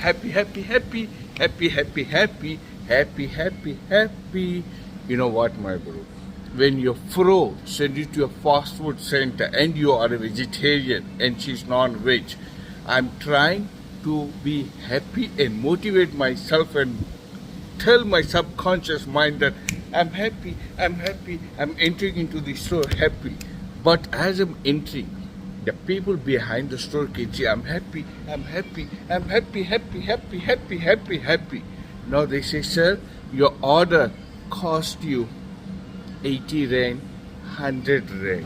happy, happy, happy, happy, happy, happy, happy, happy, happy. You know what, my bro? When your fro sends you to a fast food center and you are a vegetarian and she's non-veg, I'm trying to be happy and motivate myself and tell my subconscious mind that I'm happy, I'm happy, I'm entering into the store happy. But as I'm entering, the people behind the store can say, I'm happy, I'm happy, I'm happy, happy, happy, happy, happy, happy. Now they say, sir, your order cost you 80 rand, 100 rand.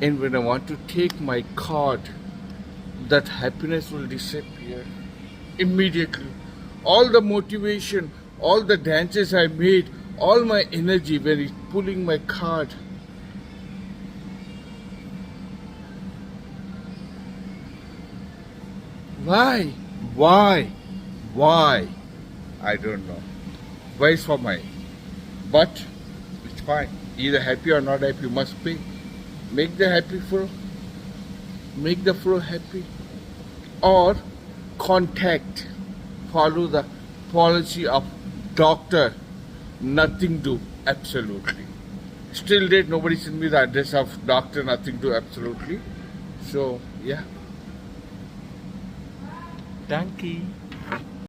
And when I want to take my card, that happiness will disappear immediately. All the motivation, all the dances I made, all my energy when it's pulling my card. Why? Why? Why? I don't know. Why is for mine? But it's fine. Either happy or not happy, you must pay. Make the happy flow. Make the flow happy. Or contact. Follow the policy of doctor. Nothing do. Absolutely. Still date nobody sent me the address of doctor. Nothing do. Absolutely. So yeah. Thank you.